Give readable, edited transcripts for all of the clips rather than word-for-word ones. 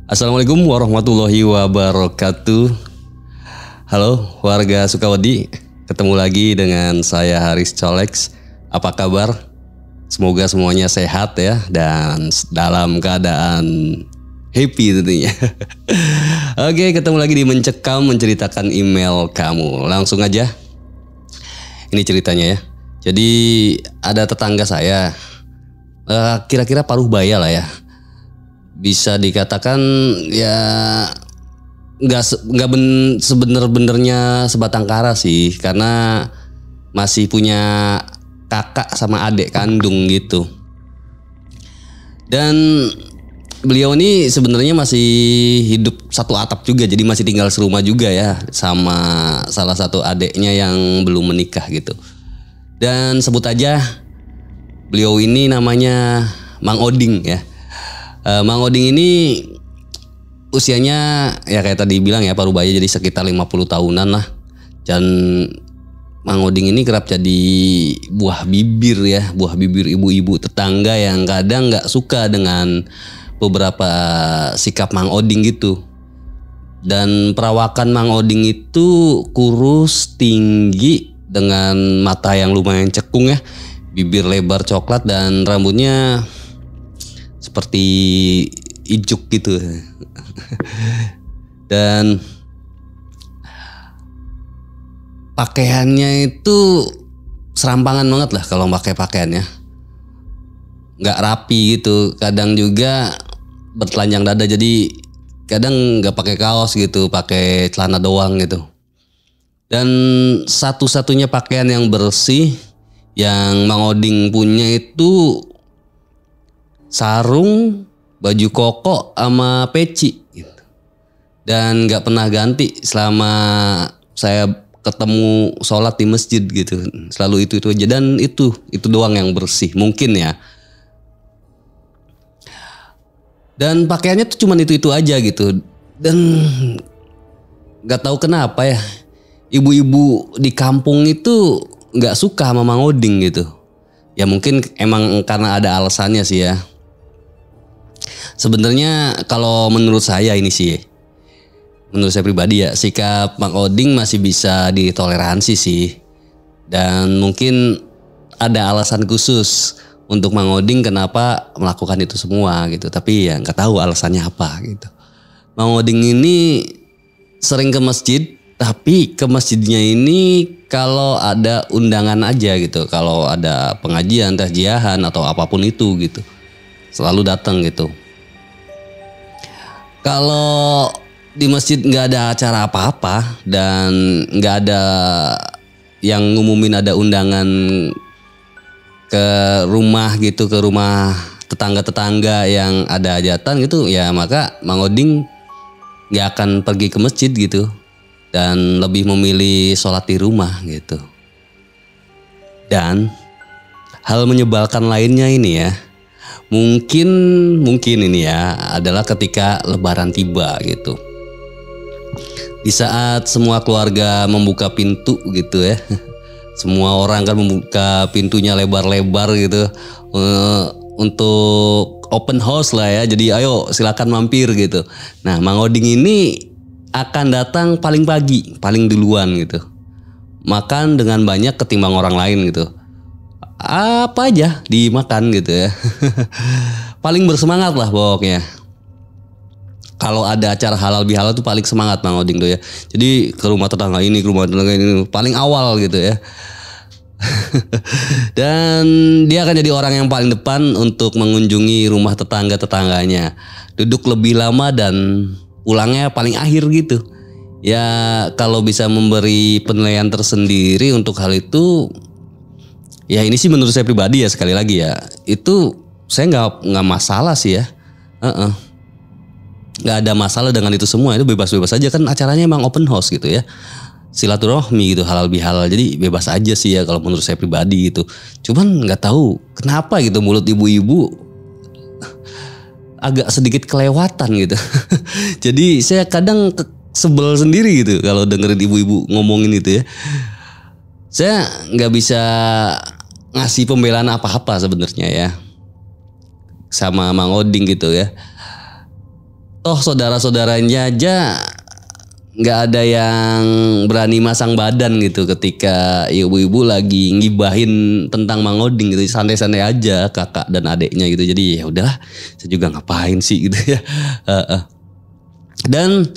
Assalamualaikum warahmatullahi wabarakatuh. Halo warga Sukawedi, ketemu lagi dengan saya Haris Colex. Apa kabar? Semoga semuanya sehat ya dan dalam keadaan happy tentunya. Oke, ketemu lagi di Mencekam menceritakan email kamu. Langsung aja. Ini ceritanya ya. Jadi ada tetangga saya, kira-kira paruh baya lah ya. Bisa dikatakan ya nggak sebener-benernya sebatang kara sih, karena masih punya kakak sama adik kandung gitu. Dan beliau ini sebenarnya masih hidup satu atap juga, jadi masih tinggal serumah juga ya sama salah satu adiknya yang belum menikah gitu. Dan sebut aja beliau ini namanya Mang Oding ya. Mang Oding ini usianya ya kayak tadi bilang ya paruh baya, jadi sekitar 50 tahunan lah. Dan Mang Oding ini kerap jadi buah bibir ya, buah bibir ibu-ibu tetangga yang kadang nggak suka dengan beberapa sikap Mang Oding gitu. Dan perawakan Mang Oding itu kurus, tinggi, dengan mata yang lumayan cekung ya, bibir lebar coklat dan rambutnya seperti ijuk gitu. Dan pakaiannya itu serampangan banget lah kalau pakai pakaiannya. Nggak rapi gitu. Kadang juga bertelanjang dada, jadi kadang nggak pakai kaos gitu, pakai celana doang gitu. Dan satu-satunya pakaian yang bersih yang Mang Oding punya itu sarung, baju koko, sama peci gitu. Dan gak pernah ganti selama saya ketemu sholat di masjid gitu. Selalu itu aja, dan itu doang yang bersih mungkin ya. Dan pakaiannya tuh cuman itu aja gitu. Dan gak tahu kenapa ya, ibu-ibu di kampung itu gak suka sama Mang Oding gitu. Ya mungkin emang karena ada alasannya sih ya. Sebenarnya kalau menurut saya ini sih, menurut saya pribadi ya, sikap Mang Oding masih bisa ditoleransi sih. Dan mungkin ada alasan khusus untuk Mang Oding kenapa melakukan itu semua gitu. Tapi ya nggak tahu alasannya apa gitu. Mang Oding ini sering ke masjid, tapi ke masjidnya ini kalau ada undangan aja gitu. Kalau ada pengajian, tahjiahan atau apapun itu gitu, selalu datang gitu. Kalau di masjid nggak ada acara apa-apa dan nggak ada yang ngumumin ada undangan ke rumah gitu, ke rumah tetangga-tetangga yang ada hajatan gitu, ya maka Mang Oding nggak akan pergi ke masjid gitu dan lebih memilih sholat di rumah gitu. Dan hal menyebalkan lainnya ini ya, mungkin ini ya adalah ketika Lebaran tiba gitu. Di saat semua keluarga membuka pintu gitu ya, semua orang kan membuka pintunya lebar-lebar gitu untuk open house lah ya. Jadi ayo silakan mampir gitu. Nah, Mang Oding ini akan datang paling pagi, paling duluan gitu. Makan dengan banyak ketimbang orang lain gitu. Apa aja dimakan gitu ya. Paling bersemangat lah pokoknya. Kalau ada acara halal bihalal tuh paling semangat Mang Oding tuh ya. Jadi ke rumah tetangga ini, ke rumah tetangga ini, paling awal gitu ya. Dan dia akan jadi orang yang paling depan untuk mengunjungi rumah tetangga-tetangganya. Duduk lebih lama dan pulangnya paling akhir gitu. Ya kalau bisa memberi penilaian tersendiri untuk hal itu, ya ini sih menurut saya pribadi ya, sekali lagi ya, itu saya nggak masalah sih ya. Nggak ada masalah dengan itu semua, itu bebas-bebas aja kan, acaranya emang open house gitu ya, silaturahmi gitu, halal bihalal, jadi bebas aja sih ya kalau menurut saya pribadi gitu. Cuman nggak tahu kenapa gitu mulut ibu-ibu agak sedikit kelewatan gitu. Jadi saya kadang sebel sendiri gitu kalau dengerin ibu-ibu ngomongin itu ya. Saya nggak bisa ngasih pembelaan apa-apa sebenarnya ya sama Mang Oding gitu ya. Toh saudara-saudaranya aja nggak ada yang berani masang badan gitu ketika ibu-ibu lagi ngibahin tentang Mang Oding gitu, santai-santai aja kakak dan adiknya gitu. Jadi ya udahlah, saya juga ngapain sih gitu ya. Dan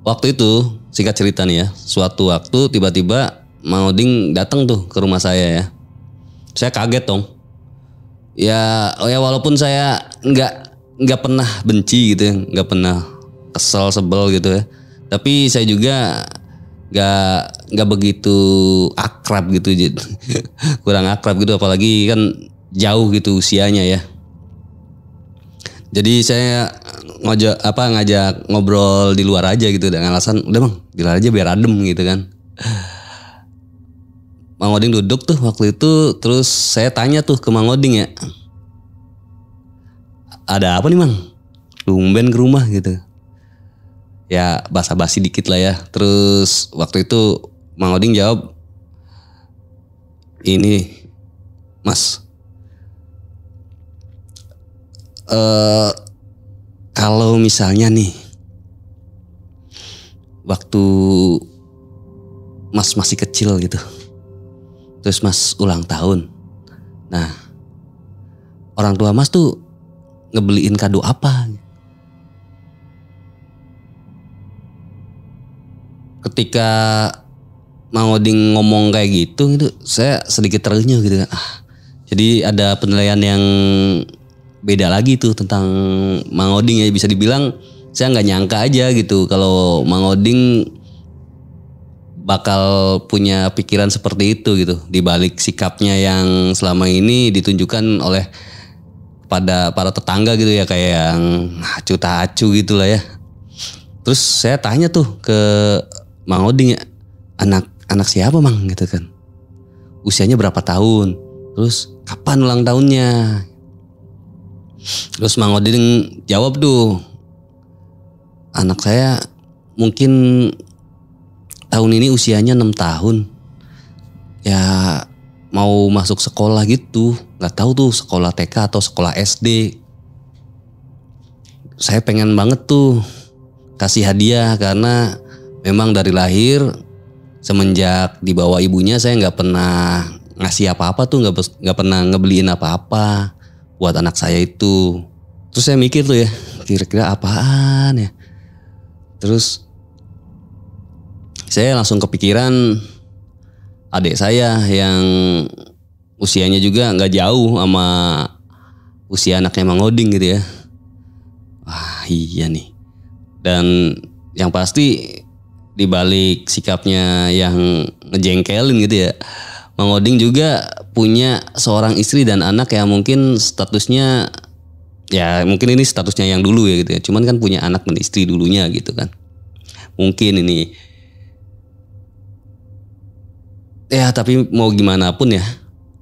waktu itu singkat cerita nih ya, suatu waktu tiba-tiba Mang Oding datang tuh ke rumah saya ya. Saya kaget dong. Ya walaupun saya nggak pernah benci gitu ya, nggak pernah kesel sebel gitu ya. Tapi saya juga nggak begitu akrab gitu, kurang akrab gitu, apalagi kan jauh gitu usianya ya. Jadi saya ngajak ngobrol di luar aja gitu dengan alasan udah Bang di luar aja biar adem gitu kan. Mang Oding duduk tuh waktu itu, terus saya tanya tuh ke Mang Oding ya, ada apa nih Mang? Tumben ke rumah gitu. Ya basa-basi dikit lah ya. Terus waktu itu Mang Oding jawab, ini Mas, kalau misalnya nih waktu Mas masih kecil gitu, terus Mas ulang tahun, nah orang tua Mas tuh ngebeliin kado apa? Ketika Mang Oding ngomong kayak gitu, saya sedikit terenyuh gitu kan. Jadi ada penilaian yang beda lagi tuh tentang Mang Oding ya, bisa dibilang saya nggak nyangka aja gitu kalau Mang Oding bakal punya pikiran seperti itu gitu, di balik sikapnya yang selama ini ditunjukkan oleh pada para tetangga gitu ya, kayak yang acu tak acu gitu lah ya. Terus saya tanya tuh ke Mang Oding ya, anak siapa Mang gitu kan, usianya berapa tahun, terus kapan ulang tahunnya. Terus Mang Oding jawab tuh, anak saya mungkin tahun ini usianya 6 tahun. Ya mau masuk sekolah gitu. Gak tahu tuh sekolah TK atau sekolah SD. Saya pengen banget tuh kasih hadiah karena memang dari lahir semenjak dibawa ibunya saya gak pernah ngasih apa-apa tuh, gak pernah ngebeliin apa-apa buat anak saya itu. Terus saya mikir tuh ya, kira-kira apaan ya. Terus saya langsung kepikiran adik saya yang usianya juga nggak jauh sama usia anaknya Mang Oding gitu ya. Wah iya nih. Dan yang pasti dibalik sikapnya yang ngejengkelin gitu ya, Mang Oding juga punya seorang istri dan anak yang mungkin statusnya, ya mungkin ini statusnya yang dulu ya gitu ya. Cuman kan punya anak dan istri dulunya gitu kan. Mungkin ini. Ya tapi mau gimana pun ya,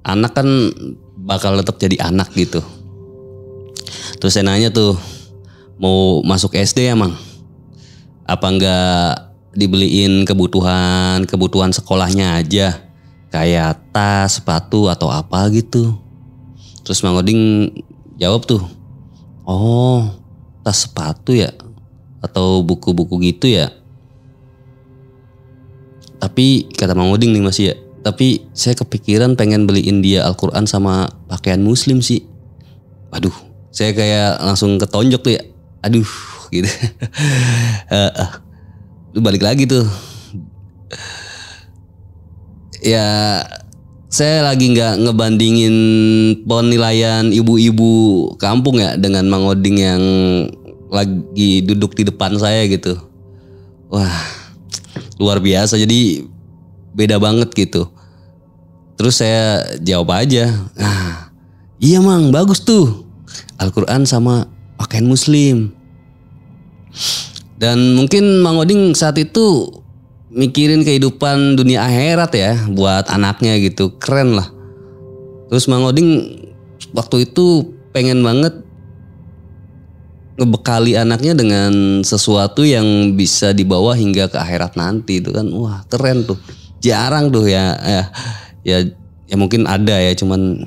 anak kan bakal tetap jadi anak gitu. Terus saya nanya tuh, mau masuk SD ya Mang? Apa enggak dibeliin kebutuhan sekolahnya aja? Kayak tas, sepatu atau apa gitu. Terus Mang Oding jawab tuh, oh tas sepatu ya? Atau buku-buku gitu ya? Tapi kata Mang Oding nih Mas ya, tapi saya kepikiran pengen beliin dia Al-Quran sama pakaian muslim sih. Waduh, saya kayak langsung ketonjok tuh ya. Aduh gitu. Balik lagi tuh. Ya saya lagi gak ngebandingin penilaian ibu-ibu kampung ya dengan Mang Oding yang lagi duduk di depan saya gitu. Wah luar biasa, jadi beda banget gitu. Terus saya jawab aja, iya Mang bagus tuh Al-Quran sama pakaian muslim. Dan mungkin Mang Oding saat itu mikirin kehidupan dunia akhirat ya buat anaknya gitu, keren lah. Terus Mang Oding waktu itu pengen banget ngebekali anaknya dengan sesuatu yang bisa dibawa hingga ke akhirat nanti itu kan. Wah keren tuh, jarang tuh ya mungkin ada ya, cuman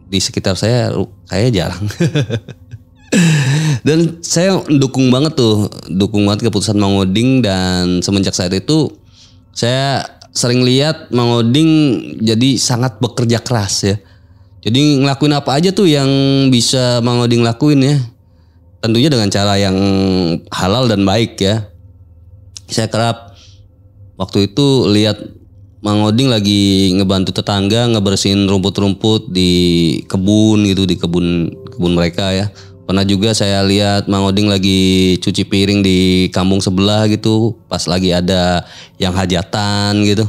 di sekitar saya kayaknya jarang. Dan saya dukung banget keputusan Mang Oding, dan semenjak saat itu saya sering lihat Mang Oding jadi sangat bekerja keras ya. Jadi ngelakuin apa aja tuh yang bisa Mang Oding lakuin ya. Tentunya dengan cara yang halal dan baik ya. Saya kerap waktu itu lihat Mang Oding lagi ngebantu tetangga ngebersihin rumput-rumput di kebun gitu, di kebun mereka ya. Pernah juga saya lihat Mang Oding lagi cuci piring di kampung sebelah gitu, pas lagi ada yang hajatan gitu.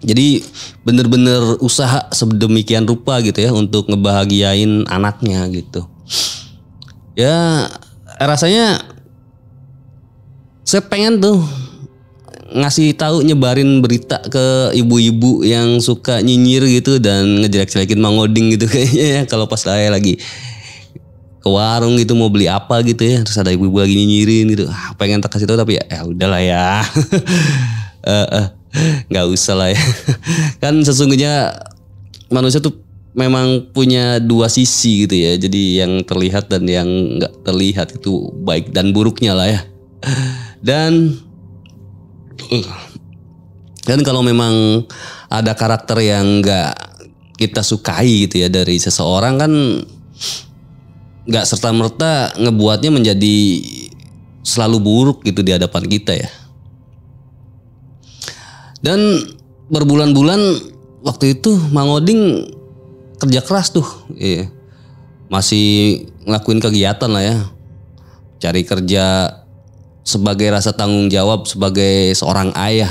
Jadi bener-bener usaha sedemikian rupa gitu ya untuk ngebahagiain anaknya gitu. Ya rasanya saya pengen tuh ngasih tahu, nyebarin berita ke ibu-ibu yang suka nyinyir gitu dan ngejelek-jelekin Mang Oding gitu kayaknya ya, kalau pas saya lagi ke warung gitu mau beli apa gitu ya, terus ada ibu-ibu lagi nyinyirin gitu. Pengen tak kasih tahu tapi ya udahlah ya. Nggak usah lah ya. Kan sesungguhnya manusia tuh memang punya dua sisi gitu ya. Jadi yang terlihat dan yang nggak terlihat itu baik dan buruknya lah ya. Dan kalau memang ada karakter yang nggak kita sukai gitu ya dari seseorang, kan nggak serta-merta ngebuatnya menjadi selalu buruk gitu di hadapan kita ya. Dan berbulan-bulan waktu itu Mang Oding kerja keras tuh, iya. Masih ngelakuin kegiatan lah ya, cari kerja sebagai rasa tanggung jawab sebagai seorang ayah.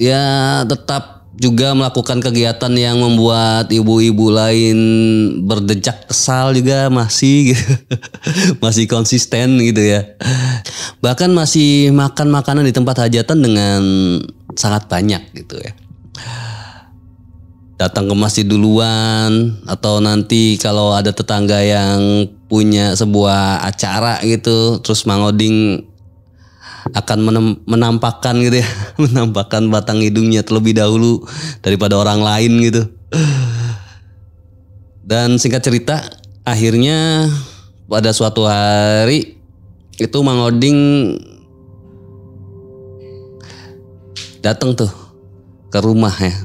Ya tetap juga melakukan kegiatan yang membuat ibu-ibu lain berdejak kesal juga masih gitu. Masih konsisten gitu ya. Bahkan masih makan makanan di tempat hajatan dengan sangat banyak gitu ya. Datang ke masjid duluan, atau nanti kalau ada tetangga yang punya sebuah acara gitu, terus Mang Oding akan menampakkan gitu ya, menampakkan batang hidungnya terlebih dahulu daripada orang lain gitu. Dan singkat cerita, akhirnya pada suatu hari itu Mang Oding datang tuh ke rumah ya,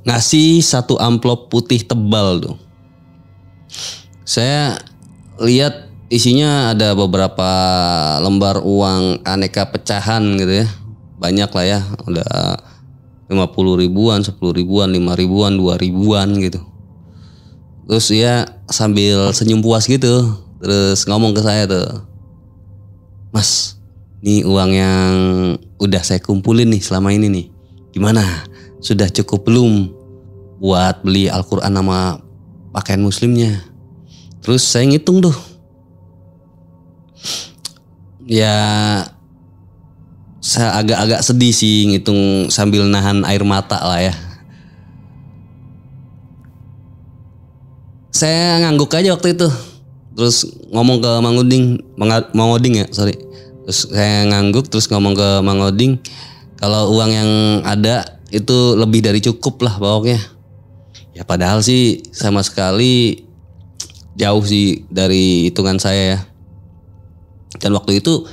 ngasih satu amplop putih tebal tuh. Saya lihat isinya ada beberapa lembar uang aneka pecahan gitu ya. Banyak lah ya, ada 50 ribuan, 10 ribuan, 5 ribuan, 2 ribuan gitu. Terus ya sambil senyum puas gitu, terus ngomong ke saya tuh, "Mas, nih uang yang udah saya kumpulin nih selama ini nih. Gimana? Sudah cukup belum buat beli Al-Quran sama pakaian muslimnya?" Terus saya ngitung tuh. Ya saya agak-agak sedih sih ngitung sambil nahan air mata lah ya. Saya ngangguk aja waktu itu. Terus ngomong ke Mang Oding ya, sorry. Terus saya ngangguk terus ngomong ke Mang Oding, kalau uang yang ada itu lebih dari cukup lah pokoknya. Ya padahal sih sama sekali jauh sih dari hitungan saya ya. Dan waktu itu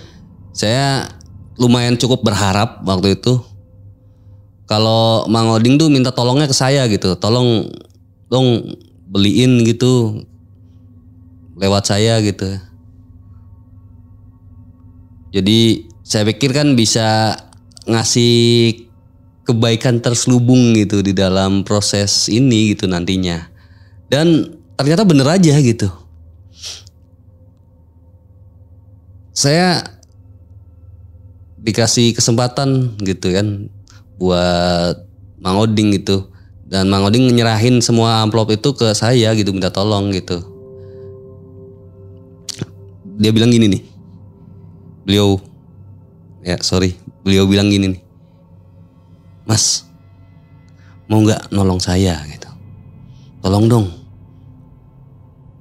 saya lumayan cukup berharap waktu itu kalau Mang Oding tuh minta tolongnya ke saya gitu. Tolong dong beliin gitu lewat saya gitu. Jadi saya pikir kan bisa ngasih kebaikan terselubung gitu di dalam proses ini gitu nantinya. Dan ternyata bener aja gitu. Saya dikasih kesempatan gitu kan buat Mang Oding gitu. Dan Mang Oding nyerahin semua amplop itu ke saya gitu, minta tolong gitu. Dia bilang gini nih. Beliau bilang gini nih. "Mas, mau gak nolong saya gitu? Tolong dong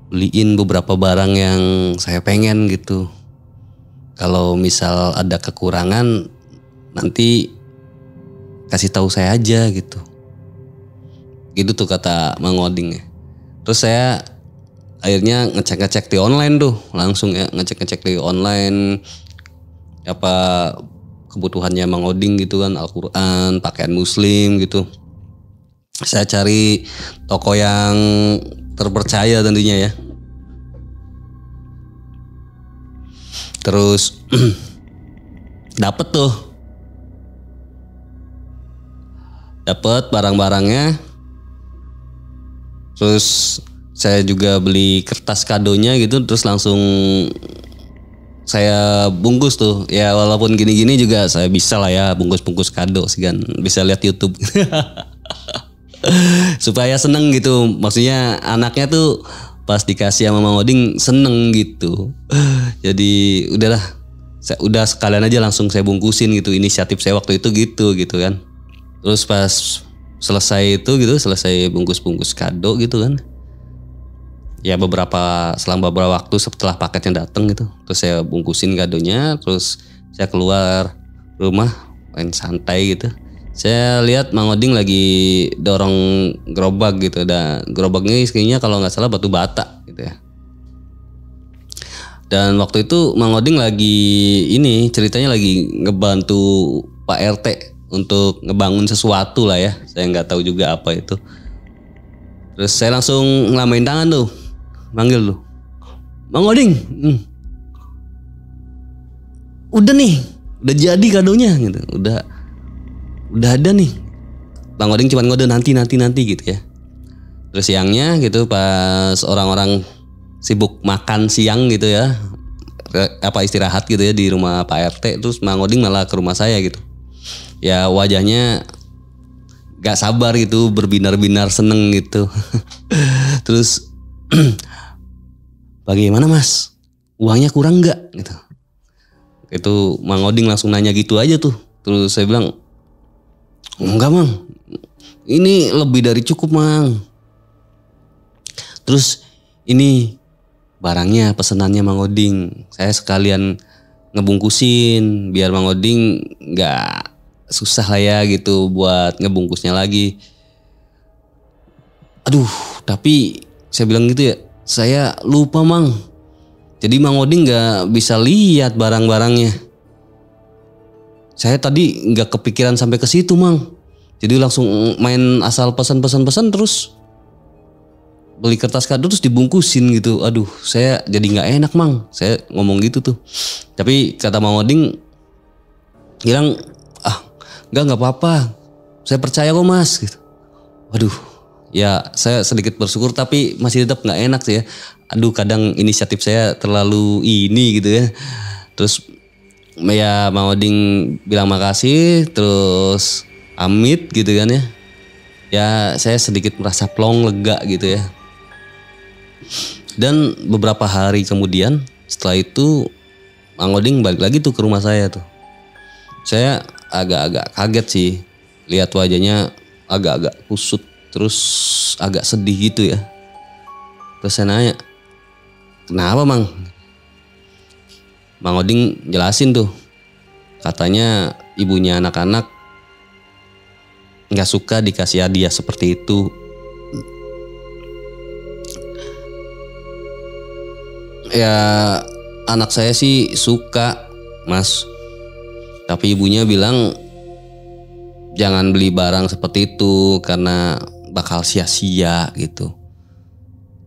beliin beberapa barang yang saya pengen gitu. Kalau misal ada kekurangan nanti kasih tahu saya aja gitu." Gitu tuh kata Mang Oding ya. Terus saya akhirnya ngecek di online tuh langsung ya, ngecek di online apa kebutuhannya Mang Oding gitu kan, Al-Quran, pakaian muslim gitu. Saya cari toko yang terpercaya tentunya ya. Terus dapet barang-barangnya. Terus saya juga beli kertas kadonya gitu, terus langsung saya bungkus tuh. Ya walaupun gini-gini juga saya bisa lah ya bungkus-bungkus kado sih kan, bisa lihat YouTube. Supaya seneng gitu, maksudnya anaknya tuh pas dikasih sama Mang Oding seneng gitu. Jadi udahlah, udah sekalian aja langsung saya bungkusin gitu, inisiatif saya waktu itu gitu kan. Terus pas selesai itu gitu, selesai bungkus-bungkus kado gitu kan, ya selang beberapa waktu setelah paketnya datang gitu, terus saya bungkusin kadonya, terus saya keluar rumah main santai gitu. Saya lihat Mang Oding lagi dorong gerobak gitu, dan gerobaknya isinya kalau nggak salah batu bata gitu ya. Dan waktu itu Mang Oding ceritanya lagi ngebantu Pak RT untuk ngebangun sesuatu lah ya, saya nggak tahu juga apa itu. Terus saya langsung ngelamain tangan tuh, manggil tuh, Mang Oding, udah nih, udah jadi kadonya gitu, udah ada nih. Bang Oding cuma ngode nanti gitu ya. Terus siangnya gitu pas orang-orang sibuk makan siang gitu ya, istirahat gitu ya di rumah Pak RT, terus Mang Oding malah ke rumah saya gitu. Ya wajahnya gak sabar gitu, berbinar-binar seneng gitu. Terus bagaimana Mas, uangnya kurang gak gitu. Itu Mang Oding langsung nanya gitu aja tuh. Terus saya bilang, enggak Mang, ini lebih dari cukup Mang. Terus ini barangnya, pesenannya Mang Oding, saya sekalian ngebungkusin biar Mang Oding gak susah lah ya gitu buat ngebungkusnya lagi. Aduh, tapi saya bilang gitu ya, saya lupa Mang. Jadi Mang Oding gak bisa lihat barang-barangnya. Saya tadi nggak kepikiran sampai ke situ Mang. Jadi langsung main asal pesan terus beli kertas kado terus dibungkusin gitu. Aduh, saya jadi nggak enak Mang. Saya ngomong gitu tuh. Tapi kata Mang Oding bilang, nggak apa-apa. Saya percaya kok Mas gitu. Waduh, ya saya sedikit bersyukur tapi masih tetap nggak enak sih ya. Aduh, kadang inisiatif saya terlalu ini gitu ya. Terus ya Mang Oding bilang makasih, terus amit gitu kan ya. Ya saya sedikit merasa plong, lega gitu ya. Dan beberapa hari kemudian setelah itu Mang Oding balik lagi tuh ke rumah saya tuh. Saya agak-agak kaget sih, lihat wajahnya agak-agak kusut, terus agak sedih gitu ya. Terus saya nanya, kenapa Mang? Mang Oding jelasin tuh, katanya ibunya anak-anak gak suka dikasih hadiah seperti itu. Ya anak saya sih suka Mas, tapi ibunya bilang jangan beli barang seperti itu karena bakal sia-sia gitu.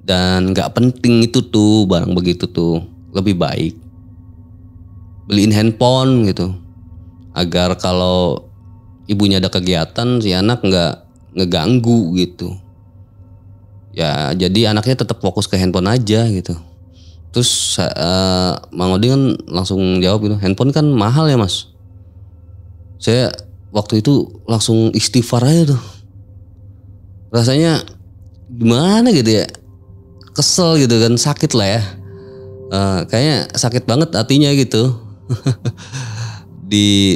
Dan gak penting itu tuh barang begitu tuh, lebih baik beliin handphone gitu, agar kalau ibunya ada kegiatan si anak nggak ngeganggu gitu. Ya jadi anaknya tetap fokus ke handphone aja gitu. Terus Mang Oding kan langsung jawab gitu, handphone kan mahal ya Mas. Saya waktu itu langsung istighfar aja tuh. Rasanya gimana gitu ya, kesel gitu kan, sakit lah ya. Kayaknya sakit banget hatinya gitu.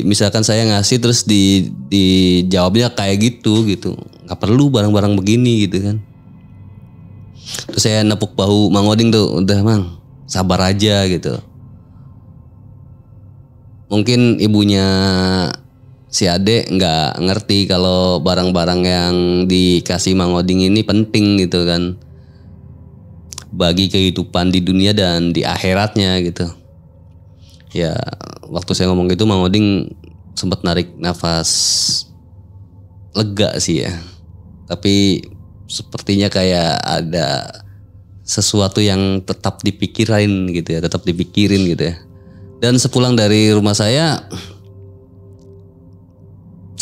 Misalkan saya ngasih terus dijawabnya kayak gitu, nggak perlu barang-barang begini gitu kan. Terus saya nepuk bahu Mang Oding tuh, udah Mang, sabar aja gitu. Mungkin ibunya si Ade nggak ngerti kalau barang-barang yang dikasih Mang Oding ini penting gitu kan. bagi kehidupan di dunia dan di akhiratnya gitu. Ya waktu saya ngomong gitu Mang Oding sempat narik nafas lega sih ya. Tapi sepertinya kayak ada sesuatu yang tetap dipikirin gitu ya, tetap dipikirin gitu ya. Dan sepulang dari rumah saya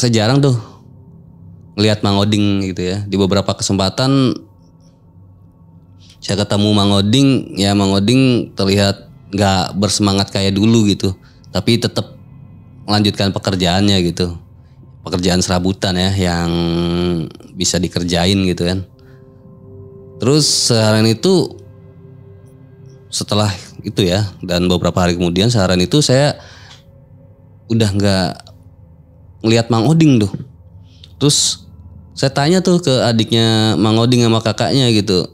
jarang tuh ngelihat Mang Oding gitu ya. Di beberapa kesempatan saya ketemu Mang Oding, ya Mang Oding terlihat nggak bersemangat kayak dulu gitu, tapi tetap melanjutkan pekerjaannya gitu, pekerjaan serabutan ya yang bisa dikerjain gitu kan. Terus seharian itu setelah itu ya, dan beberapa hari kemudian seharian itu saya udah nggak ngelihat Mang Oding tuh. Terus saya tanya tuh ke adiknya Mang Oding sama kakaknya gitu,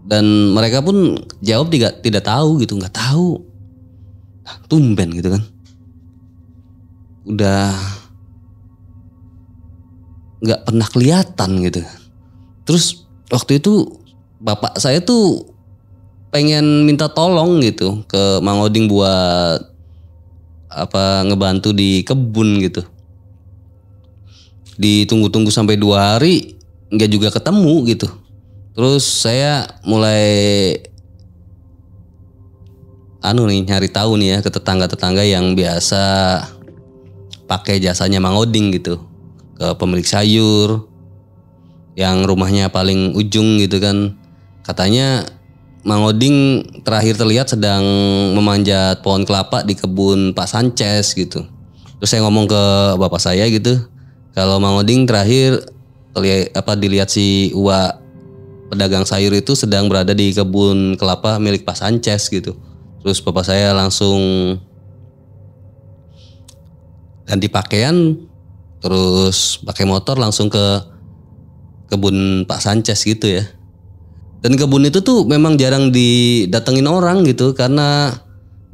dan mereka pun jawab tidak tahu gitu, nggak tahu. Nah, tumben gitu kan, udah nggak pernah kelihatan gitu. Terus waktu itu bapak saya tuh pengen minta tolong gitu ke Mang Oding buat ngebantu di kebun gitu. Ditunggu-tunggu sampai 2 hari nggak juga ketemu gitu. Terus saya mulai nyari tahu nih ya ke tetangga-tetangga yang biasa pakai jasanya Mang Oding gitu, ke pemilik sayur yang rumahnya paling ujung gitu kan. Katanya Mang Oding terakhir terlihat sedang memanjat pohon kelapa di kebun Pak Sanchez gitu. Terus saya ngomong ke bapak saya gitu, kalau Mang Oding terakhir dilihat si Uwa pedagang sayur itu sedang berada di kebun kelapa milik Pak Sanchez gitu. Terus bapak saya langsung ganti pakaian, terus pakai motor langsung ke kebun Pak Sanchez gitu ya. Dan kebun itu tuh memang jarang didatengin orang gitu, karena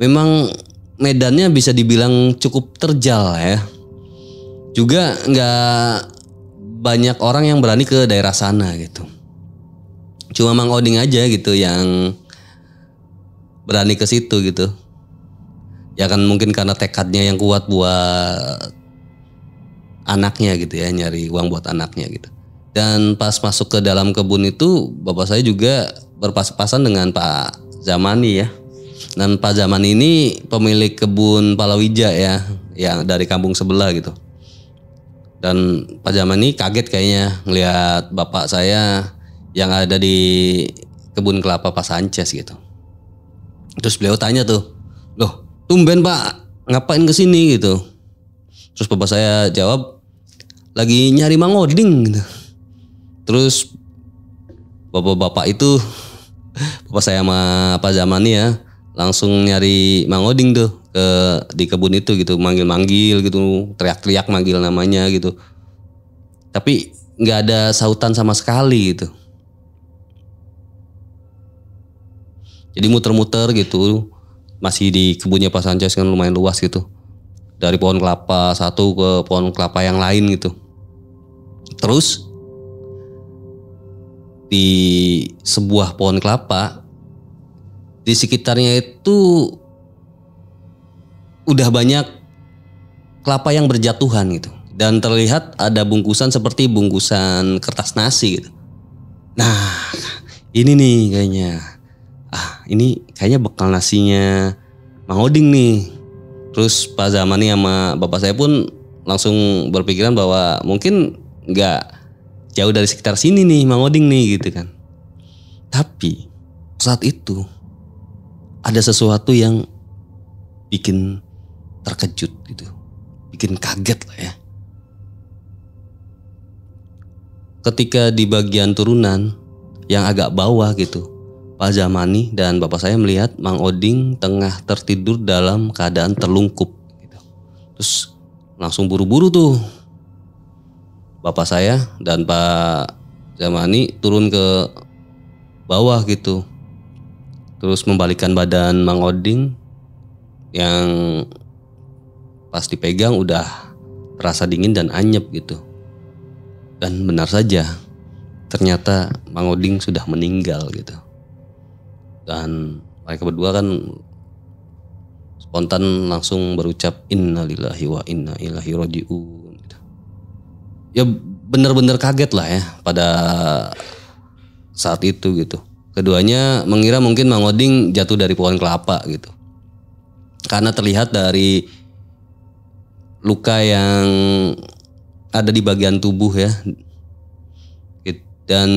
memang medannya bisa dibilang cukup terjal ya. Juga nggak banyak orang yang berani ke daerah sana gitu. Cuma Mang Oding aja gitu yang berani ke situ gitu. Ya kan mungkin karena tekadnya yang kuat buat anaknya gitu ya, nyari uang buat anaknya gitu. Dan pas masuk ke dalam kebun itu bapak saya juga berpas-pasan dengan Pak Zamani ya. Dan Pak Zamani ini pemilik kebun palawija ya, yang dari kampung sebelah gitu. Dan Pak Zamani kaget kayaknya ngelihat bapak saya yang ada di kebun kelapa Pak Sanchez gitu. Terus beliau tanya tuh, "Loh, tumben Pak, ngapain kesini gitu?" Terus bapak saya jawab, "Lagi nyari Mang Oding." Gitu. Terus bapak-bapak itu, bapak saya sama Pak Zamani ya, langsung nyari Mang Oding tuh di kebun itu gitu, manggil-manggil gitu, teriak-teriak manggil namanya gitu. Tapi nggak ada sautan sama sekali gitu. Jadi muter-muter gitu, masih di kebunnya Pak Sanchez kan lumayan luas gitu. Dari pohon kelapa satu ke pohon kelapa yang lain gitu. Terus di sebuah pohon kelapa di sekitarnya itu udah banyak kelapa yang berjatuhan gitu, dan terlihat ada bungkusan seperti bungkusan kertas nasi gitu. Nah, ini nih kayaknya, ini kayaknya bekal nasinya Mang Oding nih. Terus Pak Zamani sama bapak saya pun langsung berpikiran bahwa mungkin nggak jauh dari sekitar sini nih Mang Oding nih gitu kan. Tapi saat itu ada sesuatu yang bikin terkejut gitu, bikin kaget lah ya. Ketika di bagian turunan yang agak bawah gitu, Pak Zamani dan bapak saya melihat Mang Oding tengah tertidur dalam keadaan terlungkup gitu. Terus langsung buru-buru tuh bapak saya dan Pak Zamani turun ke bawah gitu. Terus membalikkan badan Mang Oding yang pas dipegang udah terasa dingin dan anyep gitu. Dan benar saja, ternyata Mang Oding sudah meninggal gitu. Dan mereka berdua kan spontan langsung berucap innalillahi wa inna ilaihi rajiun. Ya benar-benar kaget lah ya pada saat itu gitu. Keduanya mengira mungkin Mang Oding jatuh dari pohon kelapa gitu. Karena terlihat dari luka yang ada di bagian tubuh ya. Dan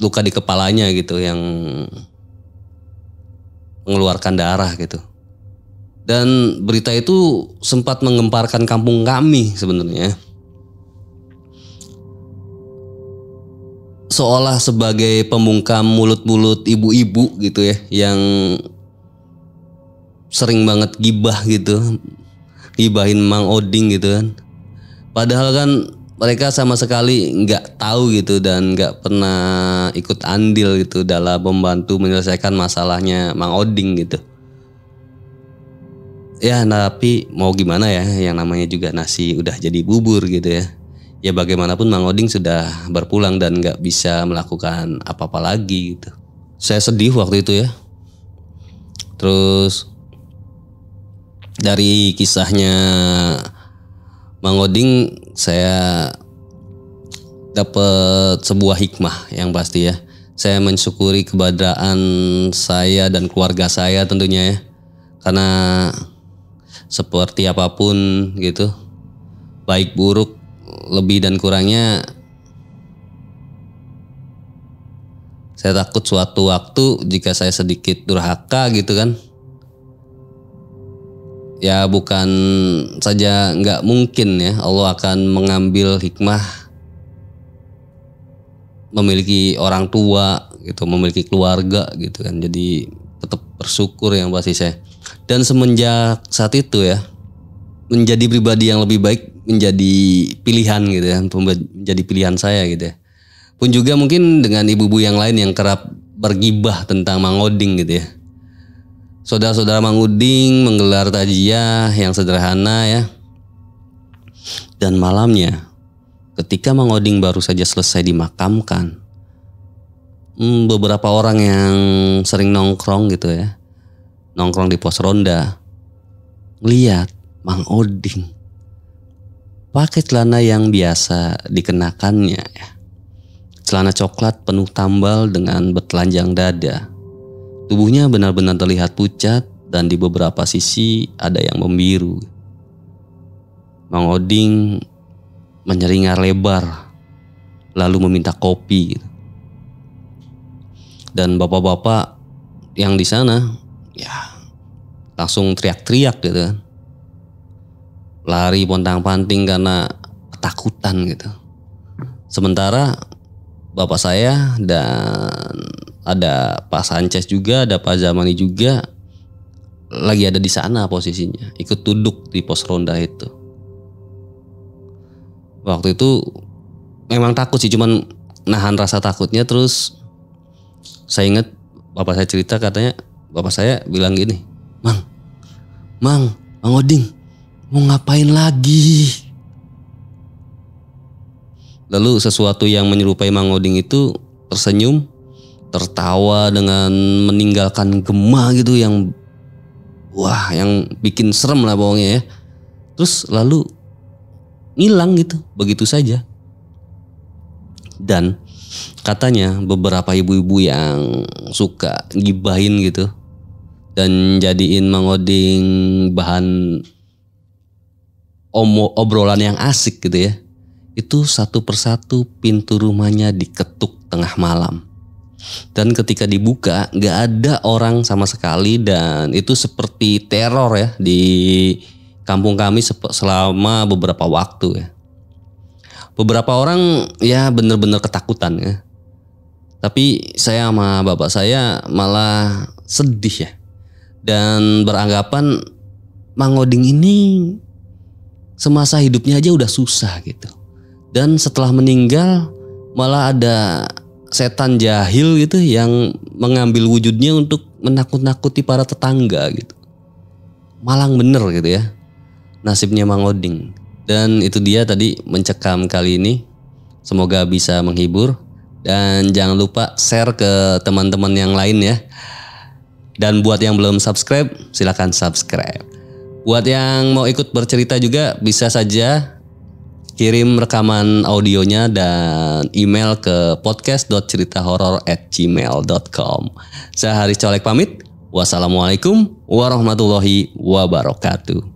luka di kepalanya gitu yang mengeluarkan darah gitu. Dan berita itu sempat menggemparkan kampung kami sebenarnya. Seolah sebagai pembungkam mulut-mulut ibu-ibu gitu ya, yang sering banget gibah gitu, gibahin Mang Oding gitu kan. Padahal kan mereka sama sekali nggak tahu gitu dan nggak pernah ikut andil gitu dalam membantu menyelesaikan masalahnya Mang Oding gitu. Ya tapi mau gimana ya, yang namanya juga nasi udah jadi bubur gitu ya. Ya bagaimanapun Mang Oding sudah berpulang dan nggak bisa melakukan apa-apa lagi gitu. Saya sedih waktu itu ya. Terus dari kisahnya Mang Oding saya dapat sebuah hikmah yang pasti ya. Saya mensyukuri keberadaan saya dan keluarga saya tentunya ya. Karena seperti apapun gitu, baik buruk, lebih dan kurangnya, saya takut suatu waktu jika saya sedikit durhaka gitu kan, ya bukan saja nggak mungkin ya Allah akan mengambil hikmah memiliki orang tua gitu, memiliki keluarga gitu kan. Jadi tetap bersyukur yang pasti saya. Dan semenjak saat itu ya, menjadi pribadi yang lebih baik menjadi pilihan gitu ya, menjadi pilihan saya gitu ya. Pun juga mungkin dengan ibu-ibu yang lain yang kerap bergibah tentang Mang Oding gitu ya. Saudara-saudara Mang Oding menggelar takziah yang sederhana ya. Dan malamnya ketika Mang Oding baru saja selesai dimakamkan, beberapa orang yang sering nongkrong gitu ya, nongkrong di pos ronda, lihat Mang Oding pakai celana yang biasa dikenakannya ya. Celana coklat penuh tambal dengan bertelanjang dada. Tubuhnya benar-benar terlihat pucat dan di beberapa sisi ada yang membiru. Mang Oding menyeringar lebar lalu meminta kopi gitu. Dan bapak-bapak yang di sana ya langsung teriak-teriak gitu kan. Lari pontang-panting karena ketakutan gitu. Sementara bapak saya dan ada Pak Sanchez juga, ada Pak Zamani juga lagi ada di sana posisinya, ikut duduk di pos ronda itu. Waktu itu memang takut sih, cuman nahan rasa takutnya. Terus saya ingat bapak saya cerita, katanya bapak saya bilang gini, Mang Oding mau ngapain lagi? Lalu sesuatu yang menyerupai Mang Oding itu tersenyum, tertawa dengan meninggalkan gema gitu yang yang bikin serem lah pokoknya ya. Terus lalu ngilang gitu begitu saja. Dan katanya beberapa ibu-ibu yang suka gibahin gitu dan jadiin Mang Oding bahan obrolan yang asik gitu ya, itu satu persatu pintu rumahnya diketuk tengah malam. Dan ketika dibuka gak ada orang sama sekali, dan itu seperti teror ya di kampung kami selama beberapa waktu ya. Beberapa orang ya benar-benar ketakutan ya. Tapi saya sama bapak saya malah sedih ya. Dan beranggapan Mang Oding ini semasa hidupnya aja udah susah gitu. Dan setelah meninggal malah ada setan jahil gitu yang mengambil wujudnya untuk menakut-nakuti para tetangga gitu. Malang bener gitu ya nasibnya Mang Oding. Dan itu dia tadi mencekam kali ini. Semoga bisa menghibur. Dan jangan lupa share ke teman-teman yang lain ya. Dan buat yang belum subscribe, silakan subscribe. Buat yang mau ikut bercerita juga bisa saja kirim rekaman audionya dan email ke podcast.ceritahoror@gmail.com. Saya Haris Colek pamit. Wassalamualaikum warahmatullahi wabarakatuh.